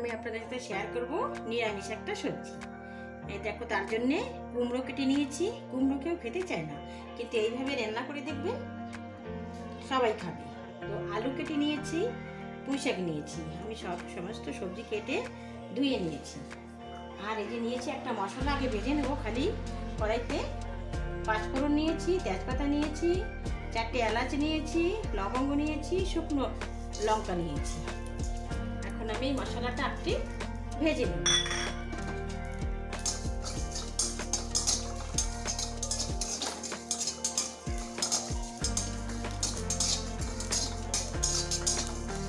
আমি আপনাদের সাথে শেয়ার করব নিরামিষ একটা সবজি। এই দেখো, তার জন্যে কুমড়ো কেটে নিয়েছি। কুমড়ো কেউ খেতে চায় না, কিন্তু এইভাবে রান্না করে দেখবেন সবাই খাবে। তো আলু কেটে নিয়েছি, পুঁই শাক নিয়েছি, আমি সমস্ত সবজি কেটে ধুয়ে নিয়েছি। আর এই যে নিয়েছি একটা মশলা, আগে ভেজে নেবো খালি কড়াইতে। পাঁচফোড়ন নিয়েছি, তেজপাতা নিয়েছি, 4টে এলাচ নিয়েছি, লবঙ্গ নিয়েছি, শুকনো লঙ্কা নিয়েছি। এখন আমি মশলাটা একটু ভেজে নেব।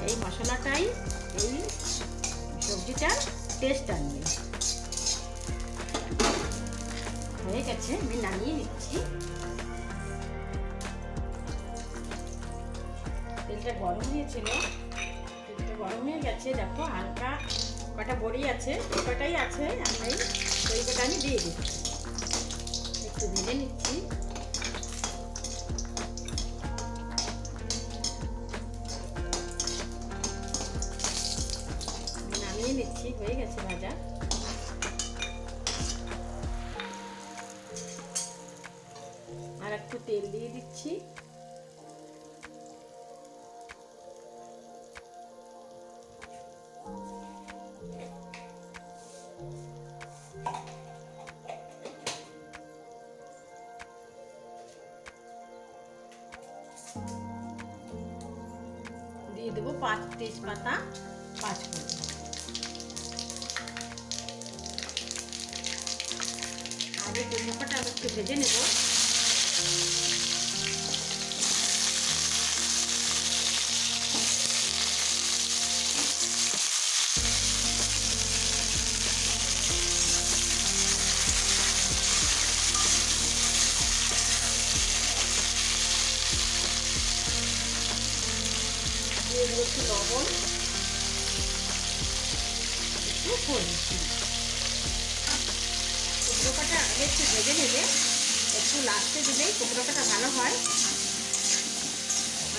এই মশলাটাই এই সবজিটার টেস্ট আনবে। হয়ে গেছে, আমি নামিয়ে নিচ্ছি। তেলটা গরম হয়েছিল, তেলটা গরম হয়ে গেছে। দেখো হালকা কটা বড়ি আছে, এই কটাই আছে, আমি ওই কটা আমি দিয়ে দিচ্ছি। একটু ভেজে নিচ্ছি। নামিয়ে নিচ্ছি, হয়ে গেছে ভাজা। আর একটু তেল দিয়ে দিচ্ছি। দিয়ে দেবো 5 তেজপাতা, 5 ফোড়ন। আগে কুমড়োটা আমি একটু ভেজে নেব। দিয়ে দেবো একটু লবণ, একটু হলুদ। কুমড়োটা আগে একটু ভেজে নেবে, একটু লাস্টে দিলেই কুমড়োটা ভালো হয়,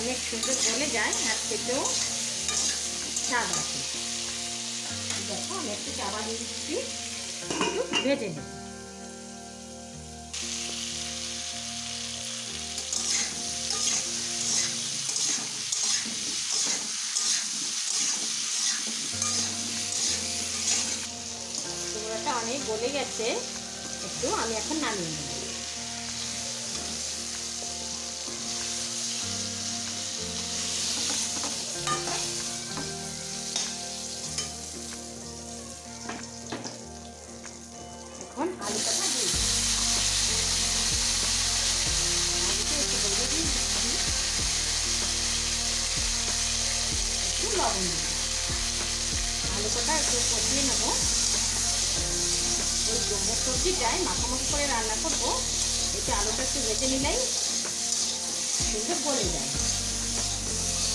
অনেক সুন্দর গলে যায় আর খেতেও স্বাদ আসে। দেখো আমি একটু চাপা দিয়ে দিচ্ছি, একটু ভেজে নেব। কুমড়োটা অনেক গলে গেছে, একটু আমি এখন নামিয়ে নেব। এখন আলুটা দিয়ে দিচ্ছি। আলুটা একটু ভেজে দিয়ে দিচ্ছি, একটু লবণ দিয়ে আলুটা একটু কষিয়ে নেব। ওই কুমড়ো সবজিটায় মাখামাখি করে রান্না করবো, এতে আলুটা একটু ভেজে নিলেই সুন্দর গলে যায়।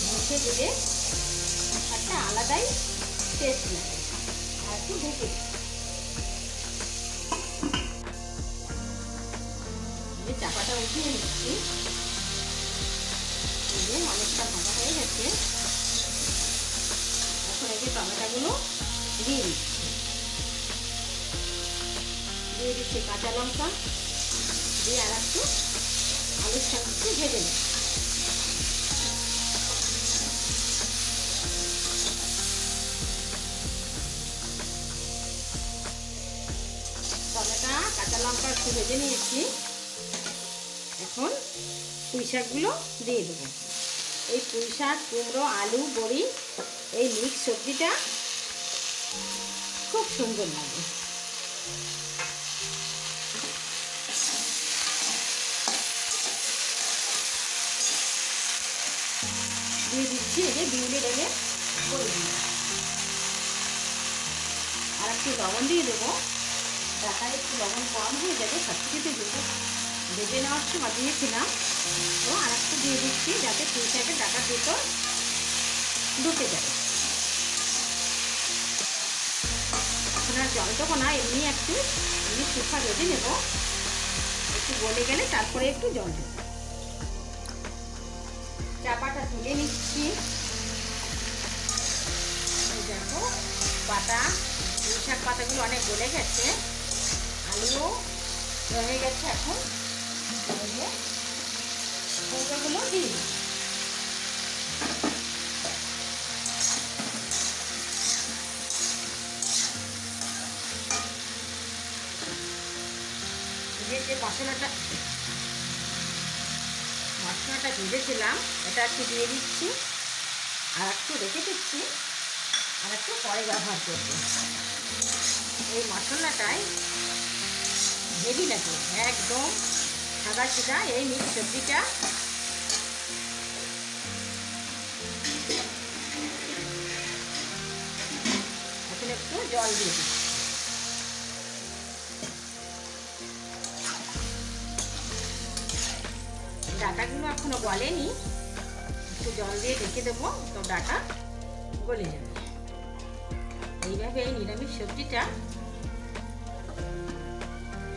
মুখে দিলে একটা আলাদাই টেস্ট লাগে। আর একটু ঢেকে চাপাটা উঠিয়ে নিচ্ছি। অনেকটা ভাজা হয়ে গেছে। এখন এই যে টমেটোগুলো দিয়ে দিচ্ছি। দিয়ে দিচ্ছি কাঁচা লঙ্কা, দিয়ে আর একটু আলুর সঙ্গে ভেজে নেব। টমেটো কাঁচা লঙ্কা একটু ভেজে নিয়েছি। এখন পুঁই শাকগুলো দিয়ে দেবো। এই পুঁই শাক, কুমড়ো, আলু, বড়ি, এই মিক্স সবজিটা খুব সুন্দর লাগে। দিয়ে দিচ্ছি এই যে বিউলি ডালে বড়ি দিয়ে, আর একটু লবণ দিয়ে দেবো। ডাটায় একটু লবণ কম হয়ে যাবে, সব কিছুতে দেবো। ভেজে নেওয়ার সময় দিয়েছিলাম, তো আর একটু দিয়ে দিচ্ছি যাতে পুঁই শাকের ডাটার ভেতর ঢুকে যাবে। এখন আর জল দেবো না, এমনি শুকনো ভেজে নেব। একটু গলে গেলে তারপরে একটু জল দেবো। চাপাটা তুলে নিচ্ছি। দেখো পাতা, পুঁই শাক পাতাগুলো অনেক গলে গেছে, আলুও হয়ে গেছে। এখন কুমড়োগুলো দিই। যে মশলাটা ভেজেছিলাম এটা একটু দিয়ে দিচ্ছি, আর একটু রেখে দিচ্ছি, আর একটু পরে ব্যবহার করব। এই মশলাটায় হেভি লাগে, একদম সাদা সিধা এই মিক্স সবজিটা। এখন একটু জল দিয়ে দিচ্ছি। ডাটাগুলো এখনো গলেনি, একটু জল দিয়ে ঢেকে দেবো, তো ডাটা গলে যাবে। এইভাবে এই নিরামিষ সবজিটা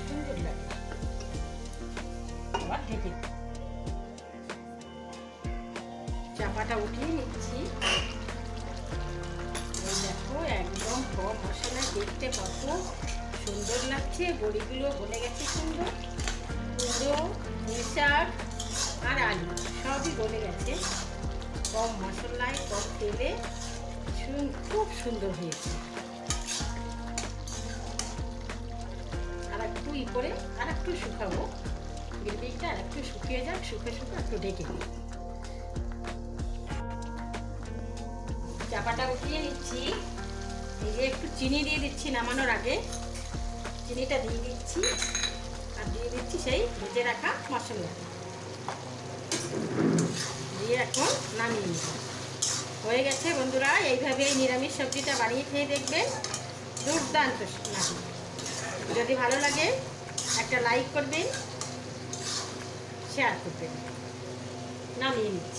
সুন্দর লাগে। আবার ঢেকে চাপাটা উঠিয়ে নিচ্ছি। এই দেখো একদম কম মশলায় দেখতে কত সুন্দর লাগছে। বড়িগুলো গলে গেছে সুন্দর, কুমড়ো, পুঁই শাক আর আলু সবই গলে গেছে। কম মশলায় কম তেলে খুব সুন্দর হয়েছে। আর একটু করে আর একটু শুকাবো, গ্রেভিটা আর একটু শুকিয়ে যাক, শুকে একটু ঢেকে দিই। চাপাটা উঠিয়ে নিচ্ছি। এই যে একটু চিনি দিয়ে দিচ্ছি নামানোর আগে, চিনিটা দিয়ে দিচ্ছি, আর দিয়ে দিচ্ছি সেই ভেজে রাখা মশলা দিয়ে এখন নামিয়ে নিচ্ছি। হয়ে গেছে বন্ধুরা। এইভাবে এই নিরামিষ সবজিটা বানিয়ে খেয়ে দেখবেন, দুর্দান্ত লাগে। যদি ভালো লাগে একটা লাইক করবেন, শেয়ার করবেন। নামিয়ে নিচ্ছি।